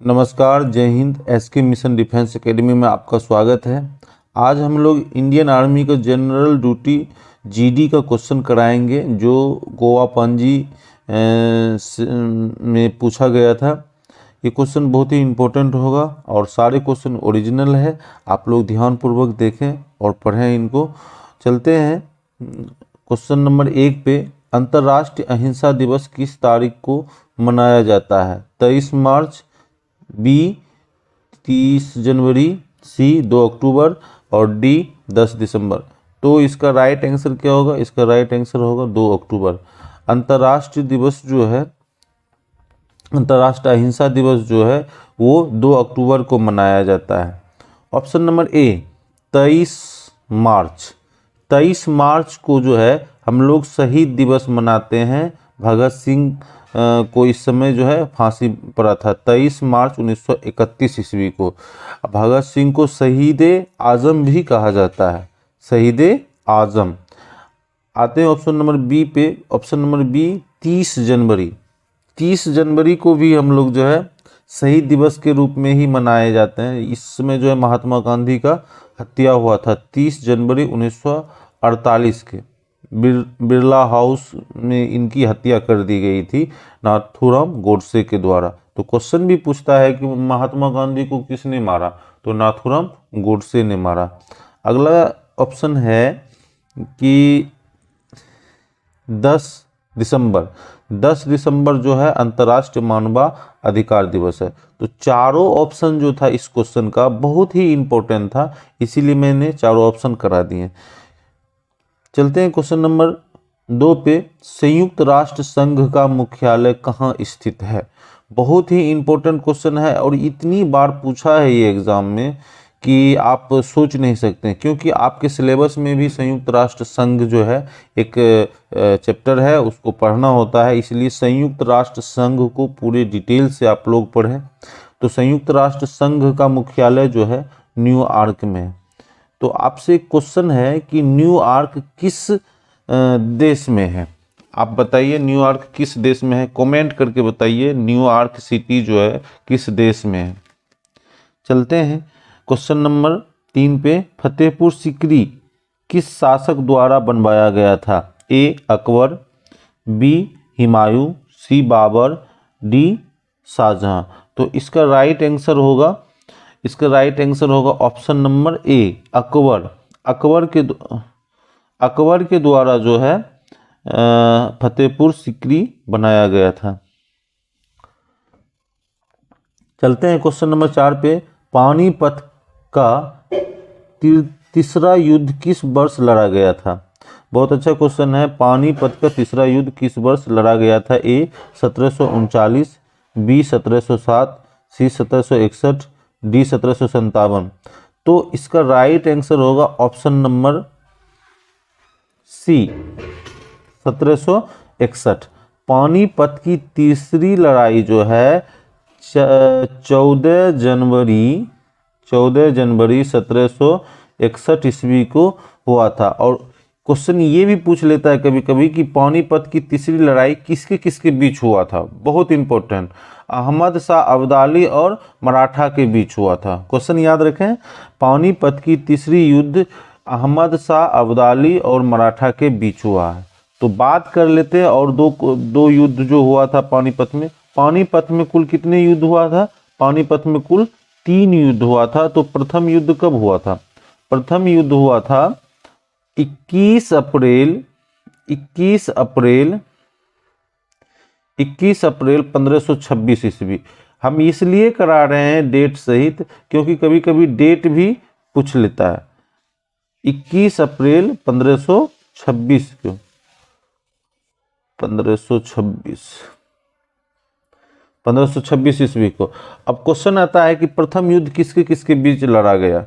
नमस्कार, जय Hind. SK mission defence academy में आपका स्वागत है। आज हम लोग इंडियन आर्मी का जनरल ड्यूटी जीडी का क्वेश्चन कराएंगे जो गोवा पांजी में पूछा गया था। ये क्वेश्चन बहुत ही इम्पोर्टेंट होगा और सारे क्वेश्चन ओरिजिनल है। आप लोग ध्यानपूर्वक देखें और पढ़ें इनको। चलते हैं क्वेश्चन नंबर 1 पे। अंतर्राष्ट्रीय अहिंसा दिवस किस तारीख को मनाया जाता है? 23 मार्च, बी 30 जनवरी, सी 2 अक्टूबर और डी 10 दिसंबर। तो इसका राइट आंसर क्या होगा? इसका राइट आंसर होगा 2 अक्टूबर। अंतर्राष्ट्रीय दिवस जो है, अंतर्राष्ट्रीय अहिंसा दिवस जो है वो 2 अक्टूबर को मनाया जाता है। ऑप्शन नंबर ए 23 मार्च। 23 मार्च को जो है हम लोग शहीद दिवस मनाते हैं। भगत सिंह को इस समय जो है फांसी पड़ा था 23 मार्च 1931 ईस्वी को। भगत सिंह को शहीद आजम भी कहा जाता है, शहीद आजम। आते हैं ऑप्शन नंबर बी पे। ऑप्शन नंबर बी 30 जनवरी। 30 जनवरी को भी हम लोग जो है शहीद दिवस के रूप में ही मनाए जाते हैं। इस समय जो है महात्मा गांधी का हत्या हुआ था 30 जनवरी 1948 के। बिरला हाउस में इनकी हत्या कर दी गई थी नाथूराम गोडसे के द्वारा। तो क्वेश्चन भी पूछता है कि महात्मा गांधी को किसने मारा? तो नाथूराम गोडसे ने मारा। अगला ऑप्शन है कि 10 दिसंबर। 10 दिसंबर जो है अंतर्राष्ट्रीय मानवाधिकार दिवस है। तो चारों ऑप्शन जो था इस क्वेश्चन का बहुत ही इंपॉर्टेंट था, इसीलिए मैंने चारों ऑप्शन करा दिए। चलते हैं क्वेश्चन नंबर 2 पे। संयुक्त राष्ट्र संघ का मुख्यालय कहाँ स्थित है? बहुत ही इंपॉर्टेंट क्वेश्चन है और इतनी बार पूछा है ये एग्जाम में कि आप सोच नहीं सकते, क्योंकि आपके सिलेबस में भी संयुक्त राष्ट्र संघ जो है एक चैप्टर है, उसको पढ़ना होता है। इसलिए संयुक्त राष्ट्र संघ को पूरे डिटेल से आप लोग पढ़ें। तो संयुक्त राष्ट्र संघ का मुख्यालय जो है न्यूयॉर्क में है। तो आपसे क्वेश्चन है कि न्यूयॉर्क किस देश में है? आप बताइए न्यूयॉर्क किस देश में है? कमेंट करके बताइए न्यूयॉर्क सिटी जो है किस देश में है। चलते हैं क्वेश्चन नंबर 3 पे। फतेहपुर सीकरी किस शासक द्वारा बनवाया गया था? ए अकबर, बी हुमायूं, सी बाबर, डी शाहजहां। तो इसका राइट आंसर होगा, इसका राइट आंसर होगा ऑप्शन नंबर ए अकबर। अकबर के द्वारा जो है फतेहपुर सीकरी बनाया गया था। चलते हैं क्वेश्चन नंबर 4 पे। पानीपत का तीसरा युद्ध किस वर्ष लड़ा गया था? बहुत अच्छा क्वेश्चन है। पानीपत का तीसरा युद्ध किस वर्ष लड़ा गया था? ए 1739, बी 1707, सी 1761, डी 1757। तो इसका राइट आंसर होगा ऑप्शन नंबर सी 1761। पानीपत की तीसरी लड़ाई जो है 14 जनवरी 1761 ईस्वी को हुआ था। और क्वेश्चन ये भी पूछ लेता है कभी कभी कि पानीपत की तीसरी लड़ाई किसके किसके बीच हुआ था? बहुत इंपॉर्टेंट। अहमद शाह अब्दाली और मराठा के बीच हुआ था। क्वेश्चन याद रखें, पानीपत की तीसरी युद्ध अहमद शाह अब्दाली और मराठा के बीच हुआ है। तो बात कर लेते हैं और दो युद्ध जो हुआ था पानीपत में। पानीपत में कुल कितने युद्ध हुआ था? पानीपत में कुल 3 युद्ध हुआ था। तो प्रथम युद्ध कब हुआ था? प्रथम युद्ध हुआ था 21 अप्रैल 1526 ईस्वी। हम इसलिए करा रहे हैं डेट सहित क्योंकि कभी कभी डेट भी पूछ लेता है। 21 अप्रैल 1526 को 1526 ईस्वी को। अब क्वेश्चन आता है कि प्रथम युद्ध किसके किसके बीच लड़ा गया?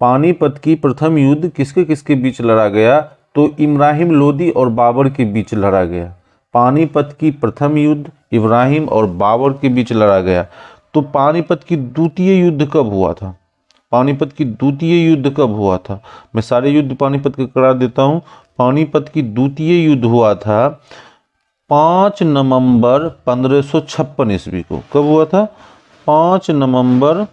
पानीपत की प्रथम युद्ध किसके किसके बीच लड़ा गया? तो इब्राहिम लोदी और बाबर के बीच लड़ा गया। पानीपत की प्रथम युद्ध इब्राहिम और बाबर के बीच लड़ा गया। तो पानीपत की द्वितीय युद्ध कब हुआ था? पानीपत की द्वितीय युद्ध कब हुआ था? मैं सारे युद्ध पानीपत के करा देता हूँ। पानीपत की द्वितीय युद्ध हुआ था 5 नवंबर 1556 ईस्वी को। कब हुआ था? 5 नवंबर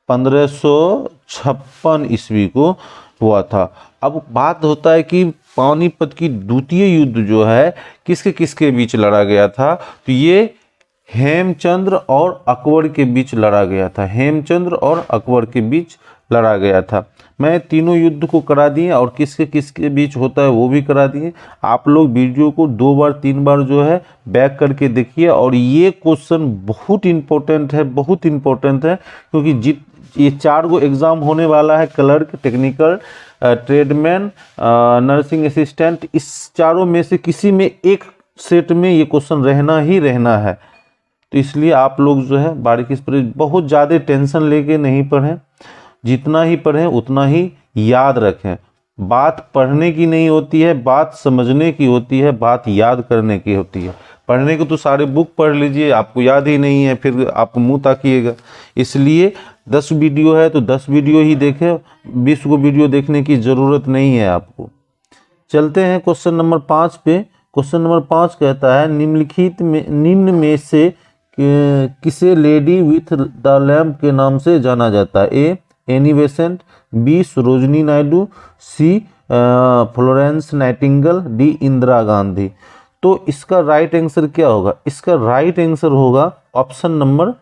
1556 ईस्वी को हुआ था। अब बात होता है कि पानीपत की द्वितीय युद्ध जो है किसके किसके बीच लड़ा गया था, तो ये हेमचंद्र और अकबर के बीच लड़ा गया था। हेमचंद्र और अकबर के बीच लड़ा गया था। मैं तीनों युद्ध को करा दिए और किसके किसके बीच होता है वो भी करा दिए। आप लोग वीडियो को 2 बार 3 बार जो है बैक करके देखिए। और ये क्वेश्चन बहुत इंपॉर्टेंट है, बहुत इंपॉर्टेंट है, क्योंकि ये 4 गो एग्जाम होने वाला है, clerk, technical, tradesman, nursing assistant, इस चारों में से किसी में एक सेट में ये क्वेश्चन रहना ही रहना है। तो इसलिए आप लोग जो है बारीकी से पढ़ें, बहुत ज़्यादा टेंशन लेके नहीं पढ़ें, जितना ही पढ़ें उतना ही याद रखें। बात पढ़ने की नहीं होती है, बात समझने की होती है, बात याद करने की होती है। पढ़ने को तो सारे बुक पढ़ लीजिए, आपको याद ही नहीं है, फिर आप मुंह ताकिएगा। इसलिए 10 वीडियो है तो 10 वीडियो ही देखें, 20 को वीडियो देखने की ज़रूरत नहीं है आपको। चलते हैं क्वेश्चन नंबर 5 पे। क्वेश्चन नंबर 5 कहता है निम्न में से किसे लेडी विथ द लैम्प के नाम से जाना जाता है? A Annie Besant, B Sarojini Naidu, C Florence Nightingale, D Indira Gandhi. तो इसका राइट आंसर क्या होगा? इसका राइट आंसर होगा ऑप्शन नंबर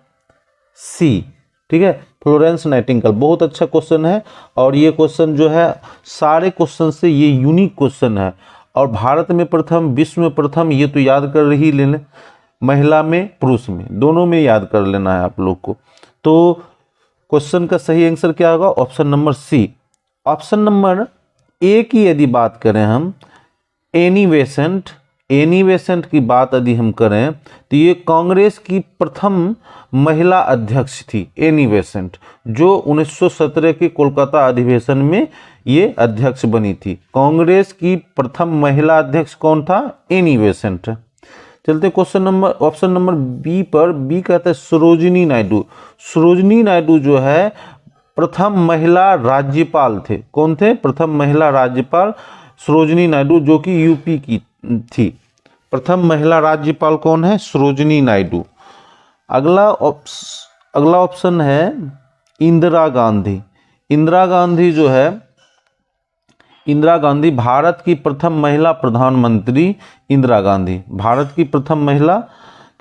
सी। ठीक है, फ्लोरेंस नाइटिंगेल। बहुत अच्छा क्वेश्चन है और ये क्वेश्चन जो है सारे क्वेश्चन से ये यूनिक क्वेश्चन है। और भारत में प्रथम, विश्व में प्रथम, ये तो याद कर ही लेना, महिला में पुरुष में दोनों में याद कर लेना है आप लोग को। तो क्वेश्चन का सही आंसर क्या होगा? Option number C. Option number A की यदि बात करें हम, एनी बेसेंट की बात यदि हम करें तो ये कांग्रेस की प्रथम महिला अध्यक्ष थी, एनी बेसेंट, जो 1917 के कोलकाता अधिवेशन में ये अध्यक्ष बनी थी। कांग्रेस की प्रथम महिला अध्यक्ष कौन था? Annie Besant. चलते question number, option number B पर। बी कहता है सरोजिनी नायडू। सरोजिनी नायडू जो है प्रथम महिला राज्यपाल थे। कौन थे? प्रथम महिला राज्यपाल सरोजिनी नायडू, जो कि यूपी की थी। प्रथम महिला राज्यपाल कौन है? सरोजिनी नायडू। अगला ऑप्शन है इंदिरा गांधी। इंदिरा गांधी जो है, इंदिरा गांधी भारत की प्रथम महिला प्रधानमंत्री। इंदिरा गांधी भारत की प्रथम महिला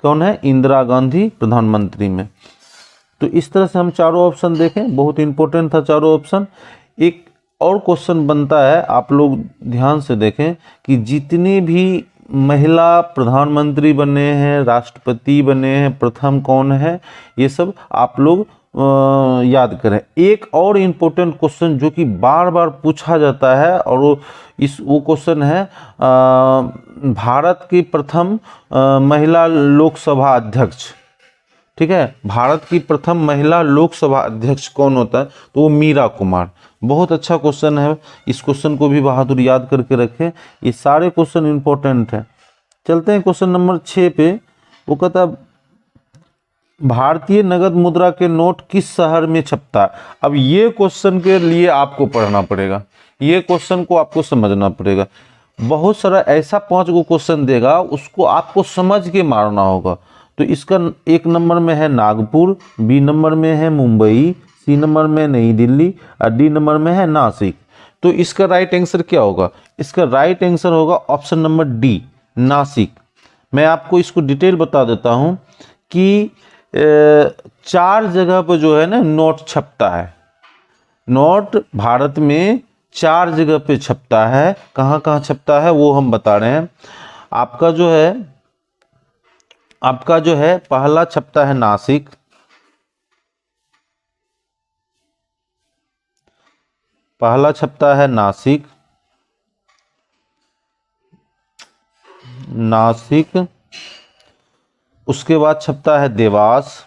कौन है? इंदिरा गांधी, प्रधानमंत्री में। तो इस तरह से हम चारों ऑप्शन देखें, बहुत इंपॉर्टेंट था चारों ऑप्शन। एक और क्वेश्चन बनता है, आप लोग ध्यान से देखें कि जितने भी महिला प्रधानमंत्री बने हैं, राष्ट्रपति बने हैं, प्रथम कौन है, ये सब आप लोग याद करें। एक और इम्पोर्टेंट क्वेश्चन जो कि बार बार पूछा जाता है और वो क्वेश्चन है भारत की प्रथम महिला लोकसभा अध्यक्ष। ठीक है, भारत की प्रथम महिला लोकसभा अध्यक्ष कौन होता है? तो वो मीरा कुमार। बहुत अच्छा क्वेश्चन है, इस क्वेश्चन को भी बहादुर याद करके रखें। ये सारे क्वेश्चन इंपॉर्टेंट हैं। चलते हैं क्वेश्चन नंबर 6 पे। वो कहता है भारतीय नगद मुद्रा के नोट किस शहर में छपता है? अब ये क्वेश्चन के लिए आपको पढ़ना पड़ेगा, ये क्वेश्चन को आपको समझना पड़ेगा। बहुत सारा ऐसा 5 गो क्वेश्चन देगा, उसको आपको समझ के मारना होगा। तो इसका 1 नंबर में है नागपुर, बी नंबर में है मुंबई, सी नंबर में नई दिल्ली और डी नंबर में है नासिक। तो इसका राइट आंसर क्या होगा? इसका राइट आंसर होगा ऑप्शन नंबर डी, नासिक। मैं आपको इसको डिटेल बता देता हूं कि 4 जगह पर जो है ना नोट छपता है। नोट भारत में 4 जगह पे छपता है। कहाँ कहाँ छपता है वो हम बता रहे हैं। आपका जो है पहला छपता है नासिक, पहला छपता है नासिक, उसके बाद छपता है देवास,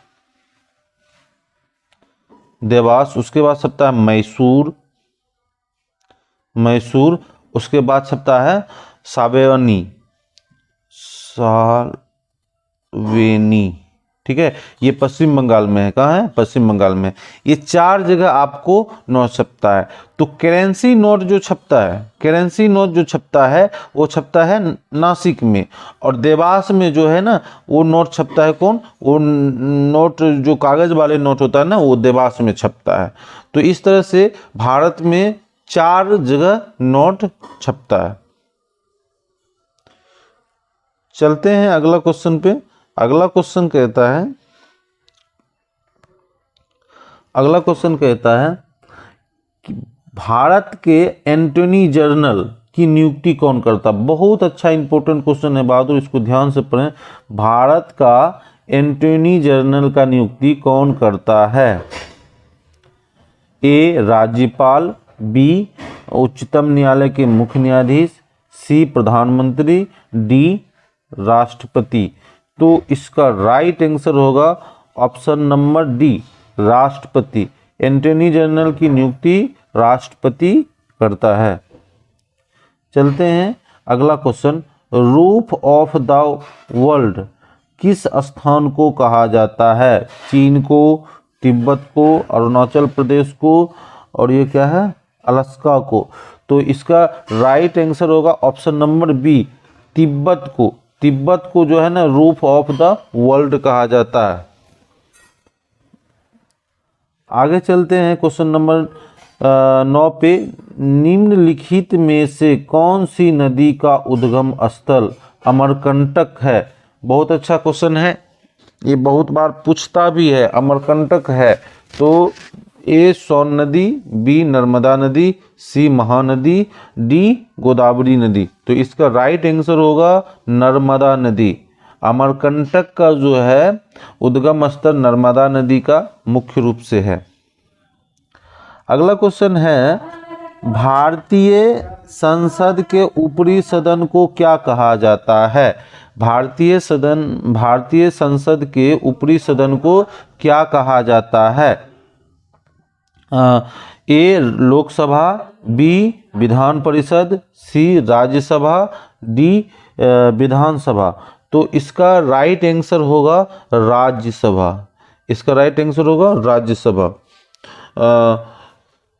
उसके बाद छपता है मैसूर, उसके बाद छपता है सावेनी, ठीक है, ये पश्चिम बंगाल में है। कहाँ है? पश्चिम बंगाल में। ये 4 जगह आपको नोट छपता है। तो करेंसी नोट जो छपता है, करेंसी नोट जो छपता है वो छपता है नासिक में, और देवास में जो है ना वो नोट छपता है कौन? वो नोट जो कागज वाले नोट होता है ना वो देवास में छपता है। तो इस तरह से भारत में 4 जगह नोट छपता है। चलते हैं अगला क्वेश्चन पे। अगला क्वेश्चन कहता है कि भारत के एंटोनी जनरल की नियुक्ति कौन करता? बहुत अच्छा इंपॉर्टेंट क्वेश्चन है बहादुर, इसको ध्यान से पढ़ें। भारत का एंटोनी जनरल का नियुक्ति कौन करता है? ए राज्यपाल, बी उच्चतम न्यायालय के मुख्य न्यायाधीश, सी प्रधानमंत्री, डी राष्ट्रपति। तो इसका राइट आंसर होगा ऑप्शन नंबर डी, राष्ट्रपति। एंटोनी जनरल की नियुक्ति राष्ट्रपति करता है। चलते हैं अगला question. Roof of the world किस स्थान को कहा जाता है? चीन को, तिब्बत को, अरुणाचल प्रदेश को, और ये क्या है? अलास्का को। तो इसका राइट आंसर होगा ऑप्शन नंबर बी, तिब्बत को। तिब्बत को जो है ना रूफ ऑफ द वर्ल्ड कहा जाता है। आगे चलते हैं क्वेश्चन नंबर 9 पे। निम्नलिखित में से कौन सी नदी का उद्गम स्थल अमरकंटक है? बहुत अच्छा क्वेश्चन है, ये बहुत बार पूछता भी है। अमरकंटक है तो ए सोन नदी, बी नर्मदा नदी, सी महानदी, डी गोदावरी नदी। तो इसका राइट आंसर होगा नर्मदा नदी। अमरकंटक का जो है उद्गम स्थल नर्मदा नदी का मुख्य रूप से है। अगला क्वेश्चन है, भारतीय संसद के ऊपरी सदन को क्या कहा जाता है? भारतीय संसद के ऊपरी सदन को क्या कहा जाता है? ए लोकसभा, बी विधान परिषद, सी राज्यसभा, डी विधानसभा। तो इसका राइट आंसर होगा राज्यसभा। इसका राइट आंसर होगा राज्यसभा।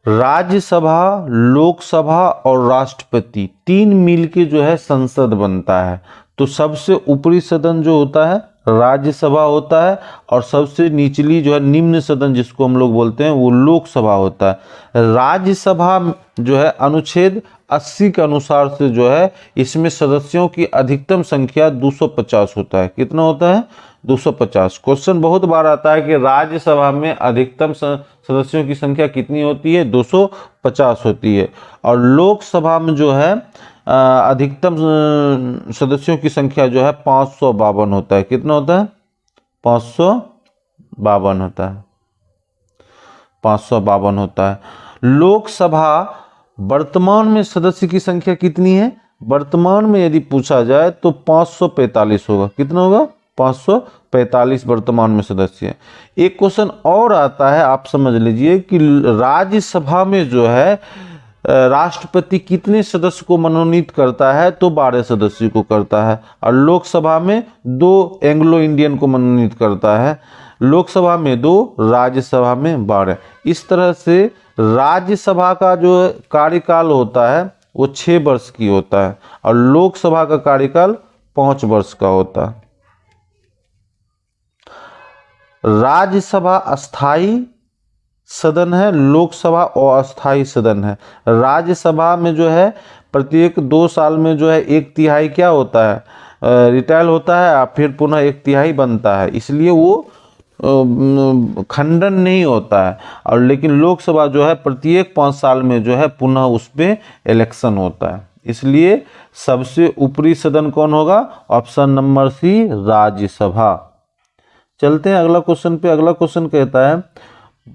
राज्यसभा, लोकसभा और राष्ट्रपति 3 मिलके जो है संसद बनता है। तो सबसे ऊपरी सदन जो होता है राज्यसभा होता है, और सबसे निचली जो है निम्न सदन जिसको हम लोग बोलते हैं वो लोकसभा होता है। राज्यसभा जो है अनुच्छेद 80 के अनुसार से जो है इसमें सदस्यों की अधिकतम संख्या 250 होता है। कितना होता है? 250। क्वेश्चन बहुत बार आता है कि राज्यसभा में अधिकतम सदस्यों की संख्या कितनी होती है? 250 होती है। और लोकसभा में जो है अधिकतम सदस्यों की संख्या जो है 552 होता है। कितना होता है? 552 होता है। 552 होता है। लोकसभा वर्तमान में सदस्य की संख्या कितनी है? वर्तमान में यदि पूछा जाए तो 545 होगा। कितना होगा? 545 वर्तमान में सदस्य है। एक क्वेश्चन और आता है, आप समझ लीजिए कि राज्यसभा में जो है राष्ट्रपति कितने सदस्य को मनोनीत करता है? तो 12 सदस्य को करता है। और लोकसभा में 2 एंग्लो इंडियन को मनोनीत करता है। लोकसभा में 2, राज्यसभा में 12। इस तरह से राज्यसभा का जो कार्यकाल होता है वो 6 वर्ष की होता है, और लोकसभा का कार्यकाल 5 वर्ष का होता है। राज्यसभा अस्थाई सदन है, लोकसभा अस्थाई सदन है। राज्यसभा में जो है प्रत्येक 2 साल में जो है 1/3 क्या होता है? रिटायर होता है, फिर पुनः 1/3 बनता है, इसलिए वो खंडन नहीं होता है। और लेकिन लोकसभा जो है प्रत्येक 5 साल में जो है पुनः उस पर इलेक्शन होता है। इसलिए सबसे ऊपरी सदन कौन होगा? Option number C, Rajya Sabha. चलते हैं अगला क्वेश्चन पे। अगला क्वेश्चन कहता है,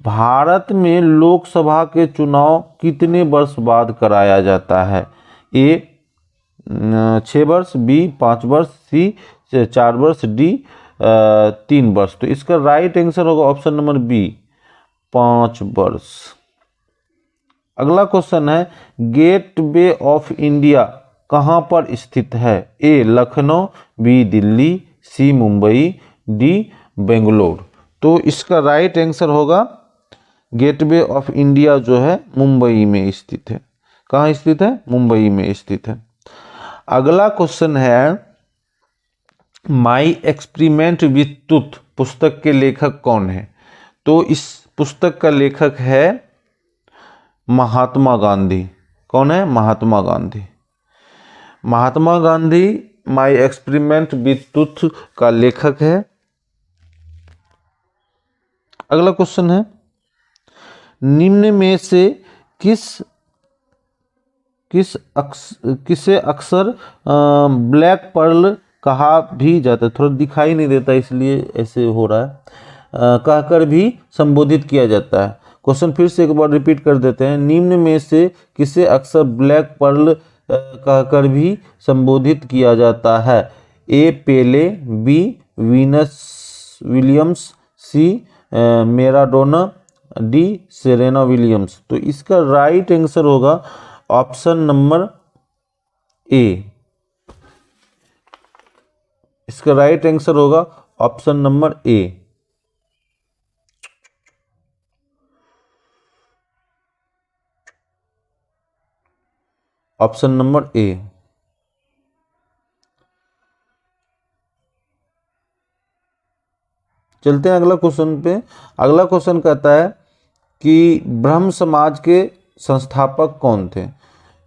भारत में लोकसभा के चुनाव कितने वर्ष बाद कराया जाता है? ए 6 वर्ष, बी 5 वर्ष, सी 4 वर्ष, डी 3 वर्ष। तो इसका राइट आंसर होगा ऑप्शन नंबर बी, 5 वर्ष। अगला क्वेश्चन है, गेटवे ऑफ इंडिया कहाँ पर स्थित है? ए लखनऊ, बी दिल्ली, सी मुंबई, डी बेंगलोर। तो इसका राइट आंसर होगा गेटवे ऑफ इंडिया जो है मुंबई में स्थित है। कहाँ स्थित है? मुंबई में स्थित है। अगला क्वेश्चन है माई एक्सपेरिमेंट विथ टूथ पुस्तक के लेखक कौन है? तो इस पुस्तक का लेखक है महात्मा गांधी। कौन है? Mahatma Gandhi. Mahatma Gandhi my experiment with टूथ का लेखक है। अगला क्वेश्चन है निम्न में से किसे अक्सर ब्लैक पर्ल कहा भी जाता है? थोड़ा दिखाई नहीं देता इसलिए ऐसे हो रहा है। कहकर भी संबोधित किया जाता है। क्वेश्चन फिर से एक बार रिपीट कर देते हैं। निम्न में से किसे अक्सर ब्लैक पर्ल कहकर भी संबोधित किया जाता है? ए पेले, बी वीनस विलियम्स, सी मैराडोना, डी सेरेना विलियम्स। तो इसका राइट आंसर होगा ऑप्शन नंबर ए। इसका राइट आंसर होगा ऑप्शन नंबर ए। ऑप्शन नंबर ए। चलते हैं अगला क्वेश्चन पे। अगला क्वेश्चन कहता है कि ब्रह्म समाज के संस्थापक कौन थे?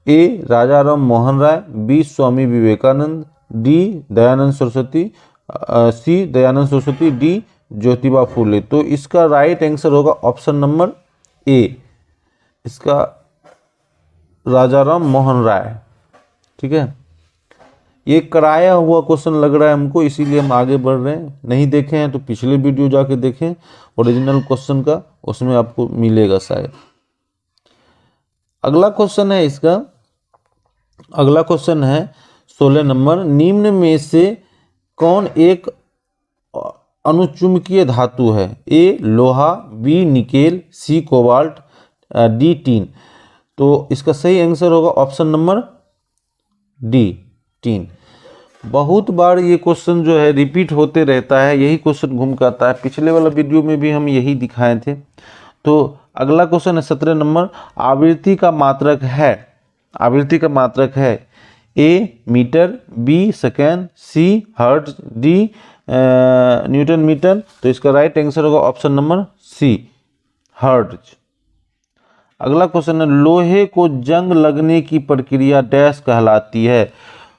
ए राजा राम मोहन राय, बी स्वामी विवेकानंद, डी दयानंद सरस्वती, सी दयानंद सरस्वती, डी ज्योतिबा फूले। तो इसका राइट आंसर होगा ऑप्शन नंबर ए। इसका राजा राम मोहन राय। ठीक है, ये कराया हुआ क्वेश्चन लग रहा है हमको, इसीलिए हम आगे बढ़ रहे हैं। नहीं देखे हैं तो पिछले वीडियो जाके देखें ओरिजिनल क्वेश्चन का, उसमें आपको मिलेगा शायद। अगला क्वेश्चन है इसका, अगला क्वेश्चन है 16 नंबर। निम्न में से कौन एक अनुचुंबकीय धातु है? ए लोहा, बी निकेल, सी कोबाल्ट, डी टीन। तो इसका सही आंसर होगा ऑप्शन नंबर डी टीन। बहुत बार ये क्वेश्चन जो है रिपीट होते रहता है, यही क्वेश्चन घूम के आता है। पिछले वाला वीडियो में भी हम यही दिखाए थे। तो अगला क्वेश्चन है 17 नंबर। आवृत्ति का मात्रक है, आवृत्ति का मात्रक है ए मीटर, बी सेकेंड, सी हर्ट्ज, डी न्यूटन मीटर। तो इसका राइट आंसर होगा ऑप्शन नंबर सी हर्ट्ज। अगला क्वेश्चन है लोहे को जंग लगने की प्रक्रिया डैश कहलाती है?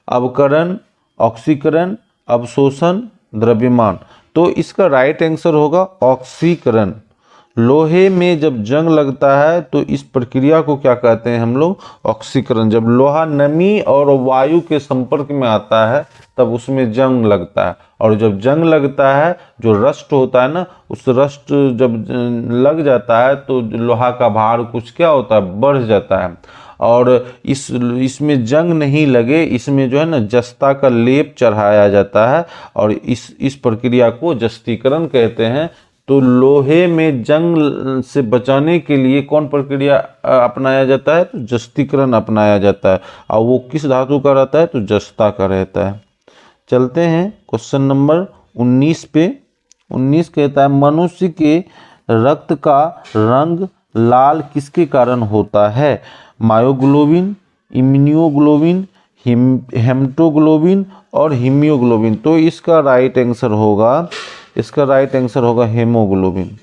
अवकरण, ऑक्सीकरण, अवशोषण, द्रव्यमान। तो इसका राइट आंसर होगा ऑक्सीकरण। लोहे में जब जंग लगता है तो इस प्रक्रिया को क्या कहते हैं हम लोग? ऑक्सीकरण। जब लोहा नमी और वायु के संपर्क में आता है तब उसमें जंग लगता है, और जब जंग लगता है जो रस्ट होता है ना, उस रस्ट जब लग जाता है तो लोहा का भार कुछ क्या होता है? बढ़ जाता है। और इसमें जंग नहीं लगे, इसमें जो है ना जस्ता का लेप चढ़ाया जाता है, और इस प्रक्रिया को जस्तीकरण कहते हैं। तो लोहे में जंग से बचाने के लिए कौन प्रक्रिया अपनाया जाता है? तो जस्तीकरण अपनाया जाता है, और वो किस धातु का रहता है? तो जस्ता का रहता है। चलते हैं क्वेश्चन नंबर 19 पे। 19 कहता है मनुष्य के रक्त का रंग लाल किसके कारण होता है? मायोग्लोबिन, इम्यूनोग्लोबिन, हेमटोग्लोबिन और हीमोग्लोबिन। तो इसका राइट आंसर होगा, इसका राइट आंसर होगा हेमोग्लोबिन।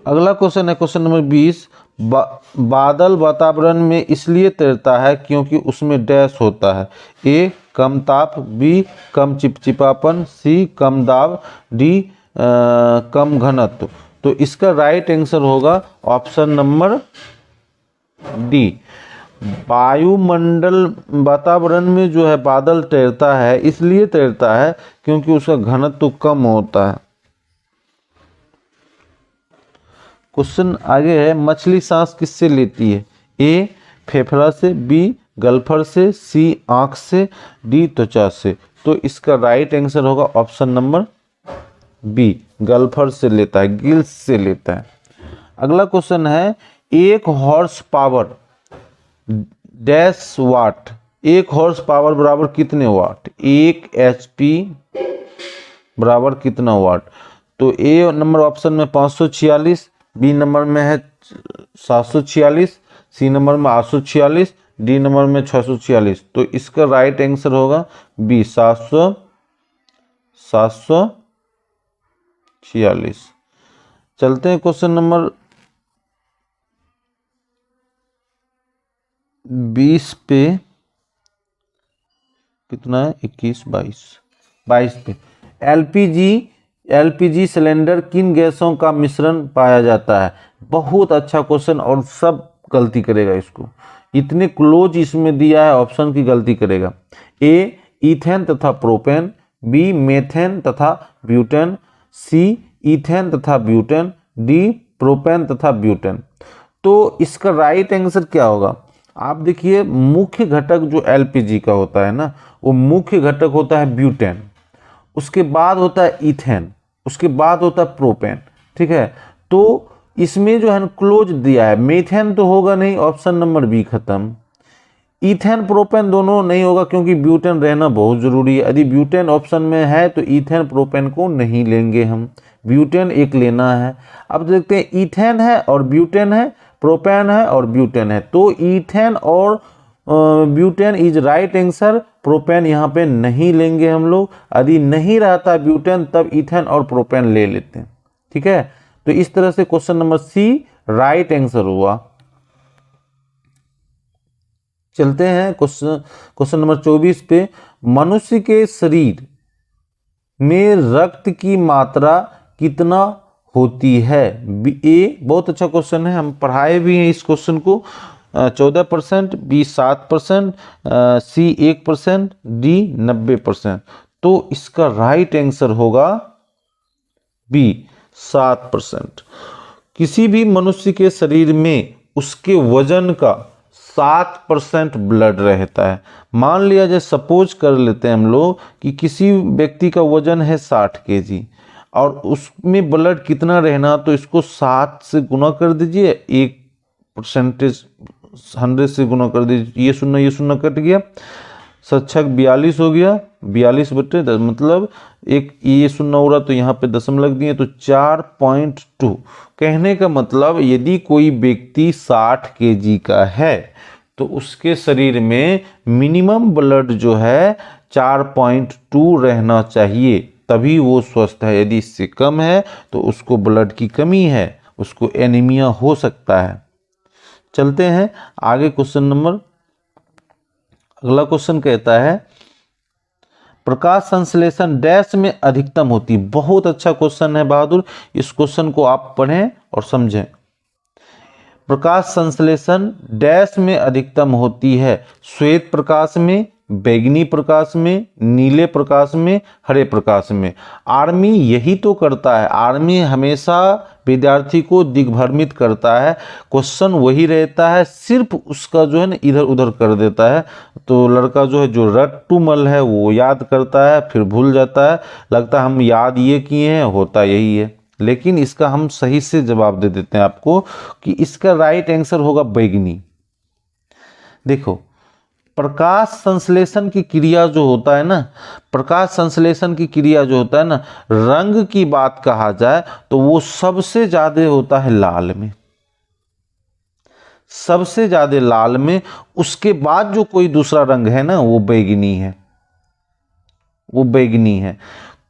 अगला क्वेश्चन है क्वेश्चन नंबर 20। बादल वातावरण में इसलिए तैरता है क्योंकि उसमें डैश होता है? ए कम ताप, बी कम चिपचिपापन, सी कम दाब, डी कम घनत्व। तो इसका राइट आंसर होगा ऑप्शन नंबर डी। वायुमंडल वातावरण में जो है बादल तैरता है, इसलिए तैरता है क्योंकि उसका घनत्व कम होता है। क्वेश्चन आगे है मछली सांस किससे लेती है? ए फेफड़ा से, बी गल्फर से, सी आंख से, डी त्वचा से। तो इसका राइट आंसर होगा ऑप्शन नंबर बी, गल्फर से लेता है, गिल्स से लेता है। अगला क्वेश्चन है एक हॉर्स पावर डैश वाट। एक हॉर्स पावर बराबर कितने वाट? 1 HP, बराबर कितना वाट। तो ए नंबर ऑप्शन में 546, बी नंबर में है 746, सी नंबर में 846, डी नंबर में 646। तो इसका राइट आंसर होगा बी 746। चलते हैं क्वेश्चन नंबर 20 पे। कितना है 21 22 पे। एलपीजी सिलेंडर किन गैसों का मिश्रण पाया जाता है। बहुत अच्छा क्वेश्चन और सब गलती करेगा इसको, इतने क्लोज इसमें दिया है ऑप्शन की गलती करेगा। ए इथेन तथा प्रोपेन, बी मेथेन तथा ब्यूटेन, सी इथेन तथा ब्यूटेन, डी प्रोपेन तथा ब्यूटेन। तो इसका राइट आंसर क्या होगा। आप देखिए मुख्य घटक जो एलपीजी का होता है ना, वो मुख्य घटक होता है ब्यूटेन, उसके बाद होता है इथेन, उसके बाद होता है प्रोपेन। ठीक है, तो इसमें जो है क्लोज दिया है, मेथेन तो होगा नहीं, ऑप्शन नंबर बी खत्म। इथेन प्रोपेन दोनों नहीं होगा क्योंकि ब्यूटेन रहना बहुत जरूरी है। यदि ब्यूटेन ऑप्शन में है तो इथेन प्रोपेन को नहीं लेंगे हम, ब्यूटेन एक लेना है। अब देखते हैं इथेन है और ब्यूटेन है, प्रोपेन है और ब्यूटेन है। तो इथेन और butane is right answer, propane यहाँ पे नहीं लेंगे हम लोग। यदि नहीं रहता ब्यूटेन तब इथेन और प्रोपेन ले लेते हैं। ठीक है, तो इस तरह से question number C right answer हुआ। चलते हैं क्वेश्चन नंबर 24 पे। मनुष्य के शरीर में रक्त की मात्रा कितना होती है। ए बहुत अच्छा क्वेश्चन है, हम पढ़ाए भी हैं इस क्वेश्चन को। 14%, बी 7%, सी 1%, डी 90%। तो इसका राइट आंसर होगा बी 7%। किसी भी मनुष्य के शरीर में उसके वजन का 7% ब्लड रहता है। मान लिया जाए, सपोज कर लेते हैं हम लोग कि किसी व्यक्ति का वजन है 60 kg और उसमें ब्लड कितना रहना, तो इसको 7 से गुना कर दीजिए, 1% 100 से गुना कर दीजिए, ये शून्य कट गया, 7×6 42 हो गया, 42/10, मतलब एक ये शून्य हो रहा तो यहाँ पे दशमलव लग दिए, तो 4.2। कहने का मतलब यदि कोई व्यक्ति 60 kg का है तो उसके शरीर में मिनिमम ब्लड जो है 4.2 रहना चाहिए, तभी वो स्वस्थ है। यदि इससे कम है तो उसको ब्लड की कमी है, उसको एनीमिया हो सकता है। चलते हैं आगे क्वेश्चन नंबर। अगला क्वेश्चन कहता है प्रकाश संश्लेषण डैश में अधिकतम होती। बहुत अच्छा क्वेश्चन है बहादुर, इस क्वेश्चन को आप पढ़ें और समझें। प्रकाश संश्लेषण डैश में अधिकतम होती है। श्वेत प्रकाश में, बैंगनी प्रकाश में, नीले प्रकाश में, हरे प्रकाश में। आर्मी यही तो करता है, आर्मी हमेशा विद्यार्थी को दिग्भ्रमित करता है। क्वेश्चन वही रहता है, सिर्फ उसका जो है ना इधर उधर कर देता है। तो लड़का जो है जो रट्टूमल है वो याद करता है फिर भूल जाता है, लगता है हम याद ये किए हैं, होता यही है। लेकिन इसका हम सही से जवाब दे देते हैं आपको कि इसका राइट आंसर होगा बैंगनी। देखो प्रकाश संश्लेषण की क्रिया जो होता है ना, प्रकाश संश्लेषण की क्रिया जो होता है ना, रंग की बात कहा जाए तो वो सबसे ज्यादा होता है लाल में, सबसे ज्यादा लाल में। उसके बाद जो कोई दूसरा रंग है ना वो बैंगनी है, वो बैंगनी है।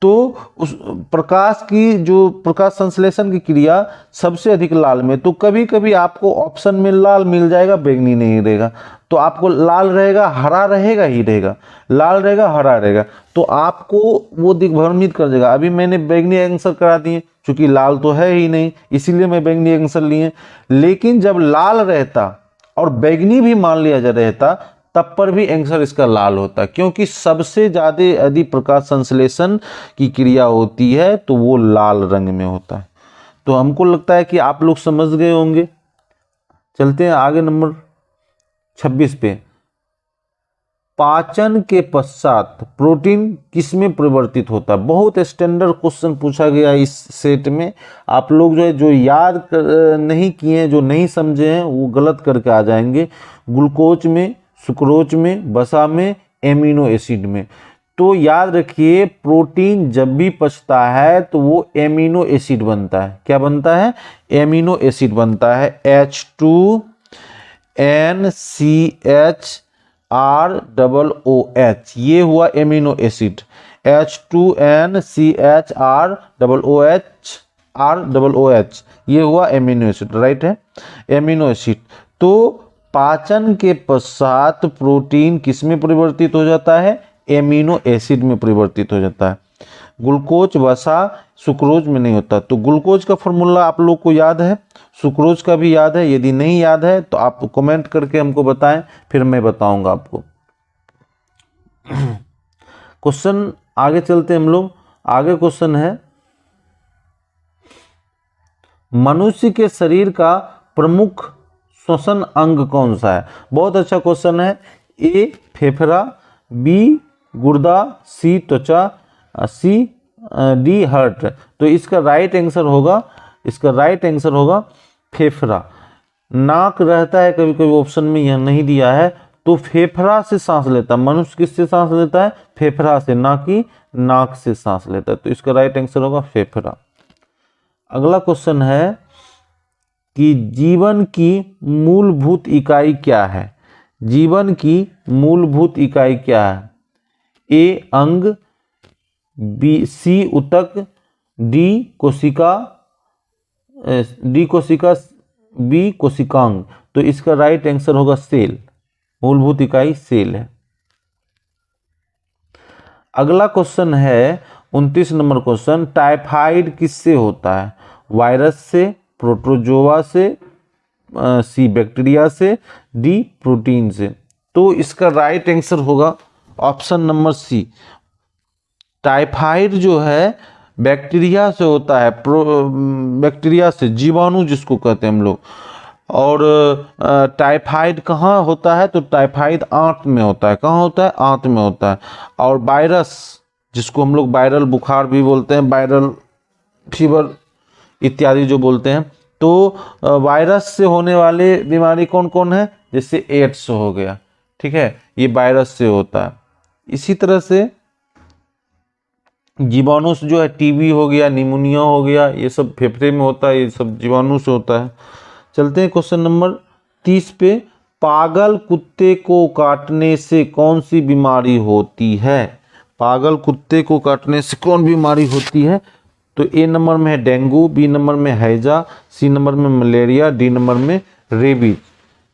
तो उस प्रकाश की जो प्रकाश संश्लेषण की क्रिया सबसे अधिक लाल में। तो कभी कभी आपको ऑप्शन में लाल मिल जाएगा, बैंगनी नहीं रहेगा। तो आपको लाल रहेगा, हरा रहेगा ही रहेगा, लाल रहेगा, हरा रहेगा, तो आपको वो दिग्भ्रमित कर देगा। अभी मैंने बैंगनी आंसर करा दिए, क्योंकि लाल तो है ही नहीं, इसीलिए मैं बैंगनी आंसर लिए। लेकिन जब लाल रहता और बैंगनी भी मान लिया जा रहता तब पर भी आंसर इसका लाल होता, क्योंकि सबसे ज़्यादा यदि प्रकाश संश्लेषण की क्रिया होती है तो वो लाल रंग में होता है। तो हमको लगता है कि आप लोग समझ गए होंगे। चलते हैं आगे नंबर 26 पे। पाचन के पश्चात प्रोटीन किसमें परिवर्तित होता है। बहुत स्टैंडर्ड क्वेश्चन पूछा गया इस सेट में। आप लोग जो है जो याद नहीं किए हैं, जो नहीं समझे हैं, वो गलत करके आ जाएंगे। ग्लूकोज में, सुक्रोज में, वसा में, एमिनो एसिड में। तो याद रखिए प्रोटीन जब भी पचता है तो वो एमिनो एसिड बनता है। क्या बनता है? एमिनो एसिड बनता है। H2NCHROOH, ये हुआ एमिनो एसिड। H2NCHROOH ये हुआ एमिनो एसिड, राइट है, एमिनो एसिड। तो पाचन के पश्चात प्रोटीन किस में परिवर्तित हो जाता है? एमिनो एसिड में परिवर्तित हो जाता है। ग्लूकोज, वसा, सुक्रोज में नहीं होता। तो ग्लूकोज का फॉर्मूला आप लोग को याद है, सुक्रोज का भी याद है। यदि नहीं याद है तो आप कमेंट करके हमको बताएं, फिर मैं बताऊंगा आपको। क्वेश्चन आगे चलते हम लोग। आगे क्वेश्चन है, मनुष्य के शरीर का प्रमुख श्वसन अंग कौन सा है? बहुत अच्छा क्वेश्चन है। ए फेफड़ा, बी गुर्दा, सी त्वचा, सी डी हार्ट। तो इसका राइट आंसर होगा फेफड़ा। नाक रहता है कभी कभी ऑप्शन में, यह नहीं दिया है। तो फेफड़ा से सांस लेता है मनुष्य। किससे सांस लेता है? फेफड़ा से, ना कि नाक से सांस लेता है। तो इसका राइट आंसर होगा फेफड़ा। अगला क्वेश्चन है कि जीवन की मूलभूत इकाई क्या है? जीवन की मूलभूत इकाई क्या है? ए अंग, बी सी ऊतक, डी कोशिका, बी कोशिकांग। तो इसका राइट आंसर होगा सेल। मूलभूत इकाई सेल है। अगला क्वेश्चन है 29 नंबर क्वेश्चन, टाइफाइड किससे होता है? वायरस से, प्रोटोजोआ से, सी बैक्टीरिया से, डी प्रोटीन से। तो इसका राइट आंसर होगा ऑप्शन नंबर सी। टाइफाइड जो है बैक्टीरिया से होता है, बैक्टीरिया से, जीवाणु जिसको कहते हैं हम लोग। और टाइफाइड कहाँ होता है? तो टाइफाइड आंत में होता है। कहाँ होता है? आंत में होता है। और वायरस, जिसको हम लोग वायरल बुखार भी बोलते हैं, वायरल फीवर इत्यादि जो बोलते हैं, तो वायरस से होने वाले बीमारी कौन कौन है? जैसे एड्स हो गया, ठीक है, ये वायरस से होता है। इसी तरह से जीवाणु से जो है टीबी हो गया, निमोनिया हो गया, ये सब फेफड़े में होता है, ये सब जीवाणु से होता है। चलते हैं क्वेश्चन नंबर 30 पे। पागल कुत्ते को काटने से कौन सी बीमारी होती है? पागल कुत्ते को काटने से कौन बीमारी होती है? तो ए नंबर में है डेंगू, बी नंबर में हैजा, सी नंबर में मलेरिया, डी नंबर में रेबीज।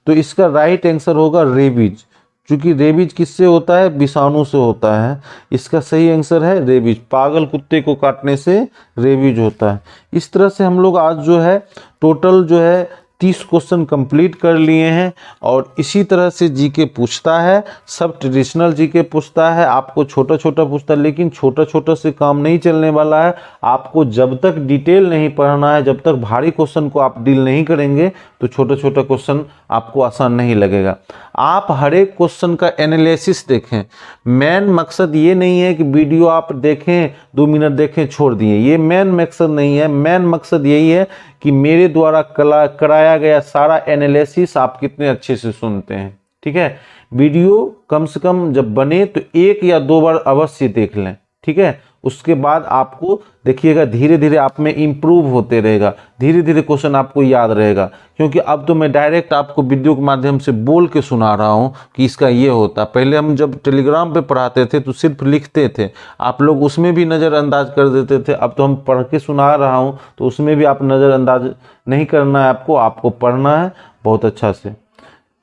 तो इसका राइट आंसर होगा रेबीज, क्योंकि रेबीज किससे होता है? विषाणु से होता है। इसका सही आंसर है रेबीज। पागल कुत्ते को काटने से रेबीज होता है। इस तरह से हम लोग आज जो है टोटल जो है 30 क्वेश्चन कंप्लीट कर लिए हैं। और इसी तरह से जीके पूछता है, सब ट्रेडिशनल जीके पूछता है, आपको छोटा छोटा पूछता है। लेकिन छोटा छोटा से काम नहीं चलने वाला है। आपको जब तक डिटेल नहीं पढ़ना है, जब तक भारी क्वेश्चन को आप डील नहीं करेंगे, तो छोटा छोटा क्वेश्चन आपको आसान नहीं लगेगा। आप हर एक क्वेश्चन का एनालिसिस देखें। मेन मकसद ये नहीं है कि वीडियो आप देखें, 2 मिनट देखें, छोड़ दिए, ये मेन मकसद नहीं है। मेन मकसद यही है कि मेरे द्वारा कराया गया सारा एनालिसिस आप कितने अच्छे से सुनते हैं, ठीक है। वीडियो कम से कम जब बने तो 1 या 2 बार अवश्य देख लें, ठीक है। उसके बाद आपको देखिएगा धीरे धीरे आप में इम्प्रूव होते रहेगा, धीरे धीरे क्वेश्चन आपको याद रहेगा। क्योंकि अब तो मैं डायरेक्ट आपको वीडियो के माध्यम से बोल के सुना रहा हूँ कि इसका ये होता। पहले हम जब टेलीग्राम पे पढ़ाते थे तो सिर्फ लिखते थे, आप लोग उसमें भी नज़रअंदाज कर देते थे। अब तो हम पढ़ के सुना रहा हूँ तो उसमें भी आप नज़रअंदाज नहीं करना है, आपको पढ़ना है बहुत अच्छा से।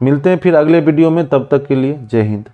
मिलते हैं फिर अगले वीडियो में, तब तक के लिए जय हिंद।